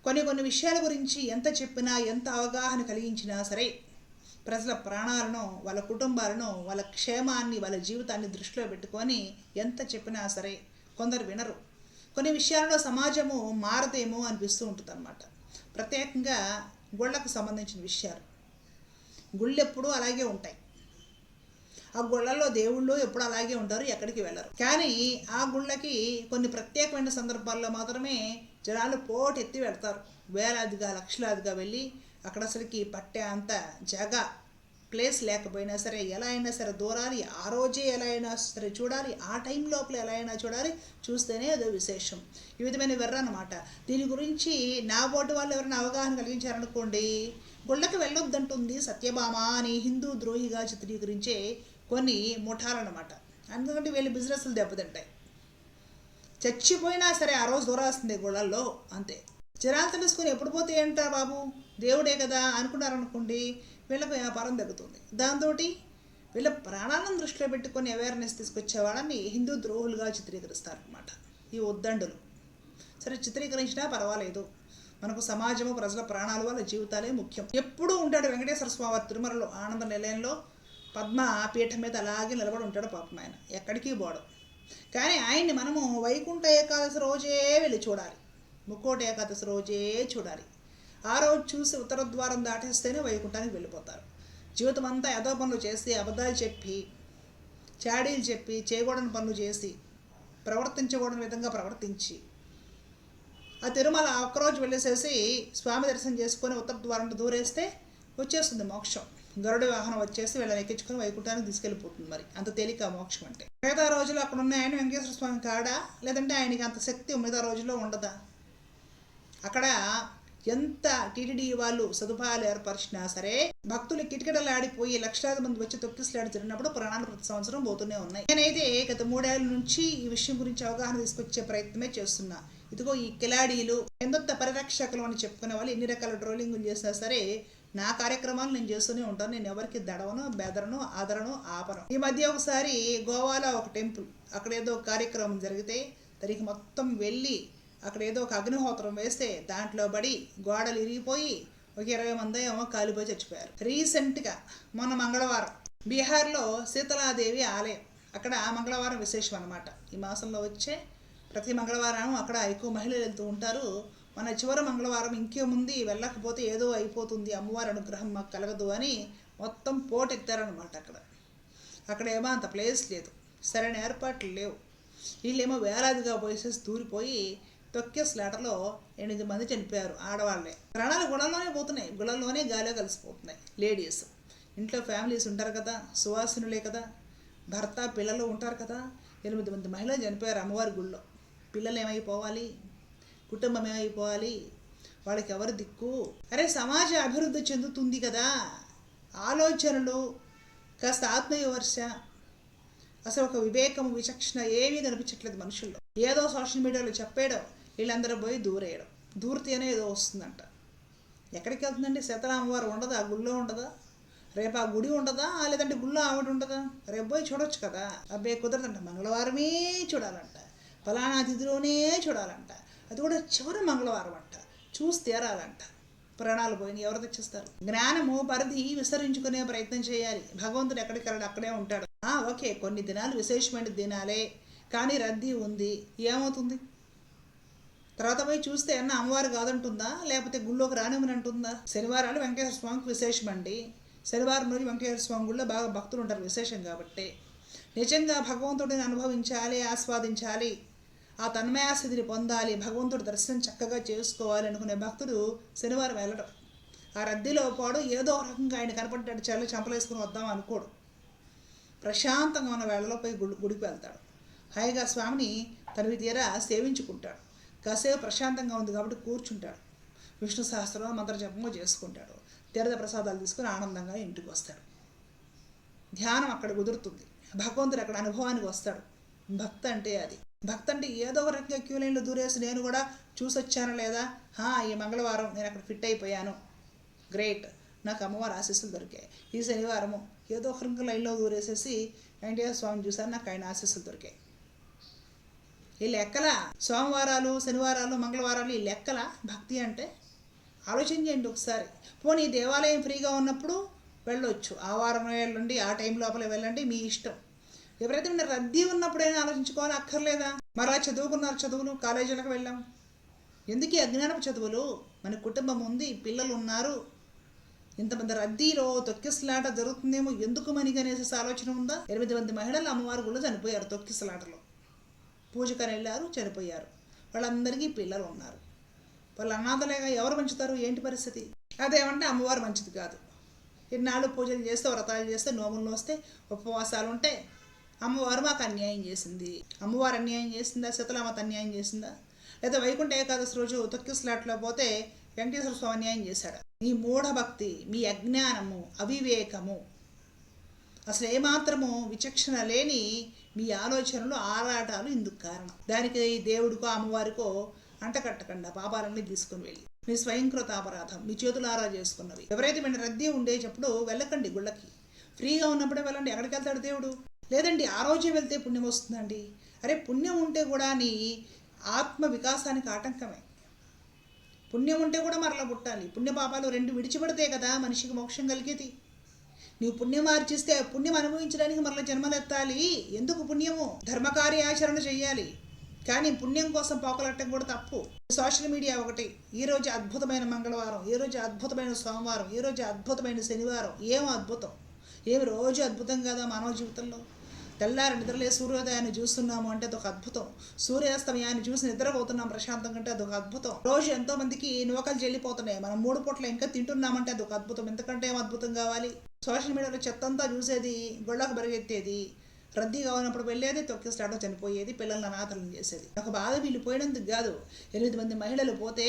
కొన్ని విషయాల గురించి ఎంత చెప్పినా, ఎంత అవగాహన కలిగించినా సరే, ప్రజల ప్రాణాలను, వాళ్ళ కుటుంబాలను, వాళ్ళ క్షేమాన్ని, వాళ్ళ జీవితాన్ని దృష్టిలో పెట్టుకొని ఎంత చెప్పినా సరే కొందరు వినరు. కొన్ని విషయాల్లో సమాజము మారదేమో అనిపిస్తూ ఉంటుంది అన్నమాట. ప్రత్యేకంగా గుళ్ళకు సంబంధించిన విషయాలు. గుళ్ళు ఎప్పుడూ అలాగే ఉంటాయి. ఆ గుళ్ళల్లో దేవుళ్ళు ఎప్పుడు అలాగే ఉంటారు, ఎక్కడికి వెళ్ళరు. కానీ ఆ గుళ్ళకి కొన్ని ప్రత్యేకమైన సందర్భాల్లో మాత్రమే జనాలు పోటెత్తి వెళ్తారు. వేలాదిగా, లక్షలాదిగా వెళ్ళి అక్కడ అసలుకి పట్టే అంత జాగా ప్లేస్ లేకపోయినా సరే ఎలా అయినా సరే దూరాలి, ఆ రోజే ఎలా అయినా సరే చూడాలి, ఆ టైం లోపల ఎలా అయినా చూడాలి, చూస్తేనే అదో విశేషం. ఈ విధమైన వెర్రన్నమాట. దీని గురించి నా బోటి వాళ్ళు ఎవరైనా అవగాహన కలిగించారనుకోండి, గుళ్ళకి వెళ్ళొద్దంటుంది సత్యభామ అని హిందూ ద్రోహిగా చిత్రీకరించే కొన్ని ముఠాలన్నమాట. అందుకంటే వీళ్ళు బిజినెస్లు దెబ్బతింటాయి. చచ్చిపోయినా సరే ఆ రోజు దూరాల్సిందే గుళ్ళల్లో, అంతే. జనాలు తెలుసుకొని ఎప్పుడు పోతే ఏంటారు బాబు, దేవుడే కదా అనుకున్నారనుకోండి, వీళ్ళకు వ్యాపారం తగ్గుతుంది. దాంతో వీళ్ళ ప్రాణాలను దృష్టిలో పెట్టుకొని అవేర్నెస్ తీసుకొచ్చే వాళ్ళని హిందూ ద్రోహులుగా చిత్రీకరిస్తారనమాట ఈ ఉద్దండులు. సరే, చిత్రీకరించినా పర్వాలేదు, మనకు సమాజము, ప్రజల ప్రాణాలు, వాళ్ళ జీవితాలే ముఖ్యం. ఎప్పుడూ ఉంటాడు వెంకటేశ్వర స్వామి తిరుమలలో ఆనంద నిలయంలో పద్మ పీఠం మీద అలాగే నిలబడి ఉంటాడు. పాపం ఆయన ఎక్కడికి పోవడం. కానీ ఆయన్ని మనము వైకుంఠ ఏకాదశి రోజే వెళ్ళి చూడాలి, ముక్కోటి ఏకాదశి రోజే చూడాలి. ఆ రోజు చూసి ఉత్తర ద్వారం దాటేస్తేనే వైకుంఠానికి వెళ్ళిపోతారు. జీవితం అంతా ఏదో పనులు చేసి, అబద్ధాలు చెప్పి, చాడీలు చెప్పి, చేయకూడని పనులు చేసి, ప్రవర్తించకూడని విధంగా ప్రవర్తించి ఆ తిరుమల ఒక్కరోజు వెళ్ళేసేసి స్వామి దర్శనం చేసుకొని ఉత్తర ద్వారం దూరేస్తే వచ్చేస్తుంది మోక్షం. గరుడ వాహనం వచ్చేసి వీళ్ళని ఎక్కించుకొని వైకుంఠానికి తీసుకెళ్ళిపోతుంది. మరి అంత తేలిక మోక్షం అంటే. మిగతా రోజులు అక్కడ ఉన్న ఆయన వెంకటేశ్వర స్వామి కాడా, లేదంటే ఆయనకి అంత శక్తి మిగతా రోజుల్లో ఉండదా? అక్కడ ఎంత టీటీడీ వాళ్ళు సదుపాయాలు ఏర్పరిచినా సరే భక్తులు కిటకిటలాడిపోయి లక్షలాది మంది వచ్చి తొక్కిసలాడి తిరిగినప్పుడు ప్రాణాలు ప్రతి సంవత్సరం పోతూనే ఉన్నాయి. నేనైతే గత 3 ఏళ్ల నుంచి ఈ విషయం గురించి అవగాహన తీసుకొచ్చే ప్రయత్నమే చేస్తున్నా. ఇదిగో ఈ కిలాడీలు, ఎందొత్త పరిరక్షకులు అని చెప్పుకునే వాళ్ళు ఎన్ని రకాల ట్రోలింగ్లు చేసినా సరే నా కార్యక్రమాలు నేను చేస్తూనే ఉంటాను. నేను ఎవరికి దడవను, బెదరను, ఆదరను, ఆపను. ఈ మధ్య ఒకసారి గోవాలో ఒక టెంపుల్, అక్కడ ఏదో కార్యక్రమం జరిగితే దానికి మొత్తం వెళ్ళి అక్కడ ఏదో ఒక అగ్నిహోత్రం వేస్తే దాంట్లో పడి గోడలు ఇరిగిపోయి ఒక 20 మంది ఏమో కాలిపోయి చచ్చిపోయారు. రీసెంట్గా మొన్న మంగళవారం బీహార్లో శీతలాదేవి ఆలయం, అక్కడ మంగళవారం విశేషం అనమాట. ఈ మాసంలో వచ్చే ప్రతి మంగళవారం అక్కడ ఎక్కువ మహిళలు వెళ్తూ ఉంటారు. మన చివరి మంగళవారం ఇంకేముంది, వెళ్ళకపోతే ఏదో అయిపోతుంది, అమ్మవారి అనుగ్రహం మాకు కలగదు అని మొత్తం పోటెత్తారనమాట. అక్కడేమో అంత ప్లేస్ లేదు, సరైన ఏర్పాట్లు లేవు. వీళ్ళేమో వేలాదిగా పోసేసి దూరిపోయి తొక్కేస్లాటలో 8 మంది చనిపోయారు, ఆడవాళ్లే. ప్రాణాలు గుళ్ళలోనే పోతున్నాయి, గుళ్ళలోనే గాలిలో కలిసిపోతున్నాయి. లేడీస్ ఇంట్లో ఫ్యామిలీస్ ఉంటారు కదా, సువాసినులే కదా, భర్త పిల్లలు ఉంటారు కదా. 8 మంది మహిళలు చనిపోయారు అమ్మవారి గుళ్ళో. పిల్లలు ఏమైపోవాలి, కుటుంబం ఏమైపోవాలి, వాళ్ళకి ఎవరు దిక్కు? అరే, సమాజ అభివృద్ధి చెందుతుంది కదా, ఆలోచనలు, కాస్త ఆత్మవిమర్శ, అసలు ఒక వివేకము, విచక్షణ ఏమీ కనిపించట్లేదు మనుషుల్లో. ఏదో సోషల్ మీడియాలో చెప్పేయడం, వీళ్ళందరూ పోయి దూరేయడం, దూరితేనే ఏదో వస్తుందంట. ఎక్కడికి వెళ్తుందండి? సీతారామవారు ఉండదా ఆ గుళ్ళో? ఉండదా? రేపు ఆ గుడి ఉండదా? లేదంటే గుళ్ళో ఆవిడ ఉండదా? రేపు పోయి చూడొచ్చు కదా. అబ్బే కుదరదంట, మంగళవారమే చూడాలంట, ఫలానా తిథిలోనే చూడాలంట, అది కూడా చివరి మంగళవారం అంట, చూసి తీరాలంట. ప్రాణాలు పోయిన ఎవరు తెచ్చిస్తారు? జ్ఞానము పరిధి విస్తరించుకునే ప్రయత్నం చేయాలి. భగవంతుడు ఎక్కడికి వెళ్ళాడు, అక్కడే ఉంటాడు. ఓకే, కొన్ని దినాలు విశేషమైన దినాలే, కానీ రద్దీ ఉంది, ఏమవుతుంది? తర్వాత పోయి చూస్తే అన్న అమ్మవారు కాదంటుందా, లేకపోతే గుళ్ళోకి రానివ్వని అంటుందా? శనివారాలు వెంకటేశ్వర స్వామికి విశేషమండి. శనివారం రోజు వెంకటేశ్వర స్వామి గుళ్ళో బాగా భక్తులు ఉంటారు, విశేషం కాబట్టి. నిజంగా భగవంతుడిని అనుభవించాలి, ఆస్వాదించాలి, ఆ తన్మయాస్థితిని పొందాలి, భగవంతుడి దర్శనం చక్కగా చేసుకోవాలి అనుకునే భక్తుడు శనివారం వెళ్ళడం. ఆ రద్దీలో పాడు ఏదో రకంగా ఆయన కనపడ్డాడు చాలా చంపలేసుకుని వద్దాం అనుకోడు. ప్రశాంతంగా ఉన్న వేళలో పోయి గుడికి వెళ్తాడు. హాయిగా స్వామిని తనవి తీరా సేవించుకుంటాడు. కాసేపు ప్రశాంతంగా ఉంది కాబట్టి కూర్చుంటాడు. విష్ణు సహస్రం మంత్ర జపము చేసుకుంటాడు. తీర్థ ప్రసాదాలు తీసుకుని ఆనందంగా ఇంటికి వస్తాడు. ధ్యానం అక్కడ కుదురుతుంది, భగవంతుడు అక్కడ అనుభవానికి వస్తాడు. భక్త అంటే అది. భక్త అంటే ఏదో ఒక రకంగా క్యూ లైన్లో దూరేసి నేను కూడా చూసొచ్చాను, లేదా ఈ మంగళవారం నేను అక్కడ ఫిట్ అయిపోయాను, గ్రేట్, నాకు అమ్మవారి ఆశీస్సులు దొరికాయి. ఈ శనివారము ఏదో ఒక లైన్లో దూరేసేసి వెంకటేశ్వర స్వామిని చూశాను, నాకు ఆయన ఆశీస్సులు దొరికాయి. ఈ లెక్కల సోమవారాలు, శనివారాలు, మంగళవారాలు ఈ లెక్కల భక్తి అంటే ఆలోచన చేయండి ఒకసారి. పోనీ దేవాలయం ఫ్రీగా ఉన్నప్పుడు వెళ్ళొచ్చు, ఆ వారం వెళ్ళండి, ఆ టైం లోపల వెళ్ళండి, మీ ఇష్టం. ఎవరైతే ఉన్న రద్దీ ఉన్నప్పుడైనా ఆలోచించుకోవాలి, అక్కర్లేదా? మరలా చదువుకున్నారు, చదువులు, కాలేజీలకు వెళ్ళాం, ఎందుకు ఈ అజ్ఞానపు చదువులు? మన కుటుంబం ఉంది, పిల్లలు ఉన్నారు, ఇంతమంది రద్దీలో తొక్కిసలాట జరుగుతుందేమో ఎందుకు మనకి అనేసి ఆలోచన ఉందా? 8 మంది మహిళలు అమ్మవారి గుళ్ళు చనిపోయారు తొక్కిసలాటలో. పూజకని వెళ్ళారు, చనిపోయారు. వాళ్ళందరికీ పిల్లలు ఉన్నారు. వాళ్ళు అనాథలేగా ఎవరు మంచుతారు? ఏంటి పరిస్థితి? అదేమంటే అమ్మవారు మంచిది కాదు. ఇన్నాళ్ళు పూజలు చేస్తే, వ్రతాలు చేస్తే, నోములు వస్తే, ఉపవాసాలు ఉంటే అమ్మవారు మాకు అన్యాయం చేసింది. అమ్మవారు అన్యాయం చేసిందా? శీతలామాత అన్యాయం చేసిందా? లేదా వైకుంఠ ఏకాదశి రోజు తొక్కిసలాట్లో పోతే వెంకటేశ్వర స్వామి అన్యాయం చేశాడు? మీ మూఢభక్తి, మీ అజ్ఞానము, అవివేకము, అసలు ఏమాత్రము విచక్షణ లేని మీ ఆలోచనలు, ఆరాటాలు ఇందుకు కారణం. దానికి దేవుడికో అమ్మవారికో అంటకట్టకుండా పాపాలన్నీ తీసుకుని వెళ్ళి మీ స్వయంకృత అపరాధం, మీ చేతులారా చేసుకున్నవి. ఎవరైతే మీరు రద్దీ ఉండేటప్పుడు వెళ్ళకండి గుళ్ళకి. ఫ్రీగా ఉన్నప్పుడే వెళ్ళండి. ఎక్కడికి వెళ్తాడు దేవుడు? లేదండి ఆ రోజే వెళ్తే పుణ్యం వస్తుందండి. అరే పుణ్యం ఉంటే కూడా నీ ఆత్మ వికాసానికి ఆటంకమే. పుణ్యం ఉంటే కూడా మరలా పుట్టాలి. పుణ్యపాపాలు రెండు విడిచిపెడితే కదా మనిషికి మోక్షం కలిగేది. నీవు పుణ్యం ఆర్జిస్తే పుణ్యం అనుభవించడానికి మరలా జన్మలెత్తాలి. ఎందుకు పుణ్యము? ధర్మకార్యాచరణ చెయ్యాలి, కానీ పుణ్యం కోసం పోకలట్టం కూడా తప్పు. సోషల్ మీడియా ఒకటి, ఈరోజు అద్భుతమైన మంగళవారం, ఈరోజు అద్భుతమైన సోమవారం, ఈరోజు అద్భుతమైన శనివారం. ఏం అద్భుతం! ఏమి రోజు అద్భుతం కదా మానవ జీవితంలో? తెల్లారి నిద్రలే సూర్యోదయాన్ని చూస్తున్నాము అంటే అదొక అద్భుతం. సూర్యాస్తమయాన్ని చూసి నిద్రపోతున్నాం ప్రశాంతం కంటే అదొక అద్భుతం. రోజు ఎంతో మందికి నూకలు చెల్లిపోతున్నాయి, మనం 3 పూట్ల ఇంకా తింటున్నామంటే అదొక అద్భుతం. ఎందుకంటే ఏం అద్భుతం కావాలి? సోషల్ మీడియాలో చెత్తంతా చూసేది, గొళ్ళకు పరిగెత్తేది, రద్దీగా ఉన్నప్పుడు వెళ్ళేది, తొక్కిసలాటలో చనిపోయేది, పిల్లల్ని అనాథలను చేసేది. ఒక బాధ వీళ్ళు పోయినందుకు కాదు. 8 మంది మహిళలు పోతే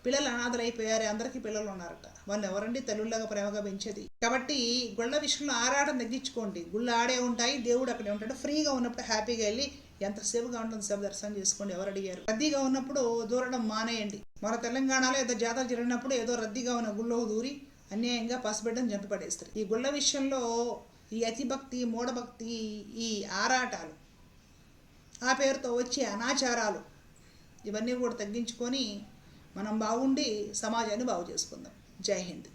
పిల్లలు అనాథలు అయిపోయారు, అందరికీ పిల్లలు ఉన్నారట. వాళ్ళు ఎవరండి తల్లుళ్ళగా ప్రేమగా పెంచేది? కాబట్టి గుళ్ళ విషయంలో ఆరాటం తగ్గించుకోండి. గుళ్ళు ఆడే ఉంటాయి, దేవుడు అక్కడే ఉంటాడు. ఫ్రీగా ఉన్నప్పుడు హ్యాపీగా వెళ్ళి ఎంతసేపుగా ఉంటుంది సేపు దర్శనం చేసుకోండి. ఎవరు అడిగారు? రద్దీగా ఉన్నప్పుడు దూరడం మానేయండి. మన తెలంగాణలో ఏదో జాతర జరిగినప్పుడు ఏదో రద్దీగా ఉన్న గుళ్ళో దూరి అన్యాయంగా పసిబిడ్డను చంపబడేస్తారు. ఈ గుళ్ళ విషయంలో ఈ అతిభక్తి, మూఢభక్తి, ఈ ఆరాటాలు, ఆ పేరుతో వచ్చే అనాచారాలు, ఇవన్నీ కూడా తగ్గించుకొని మనం బాగుండి సమాజాన్ని బాగు చేసుకుందాం. జై హింద్.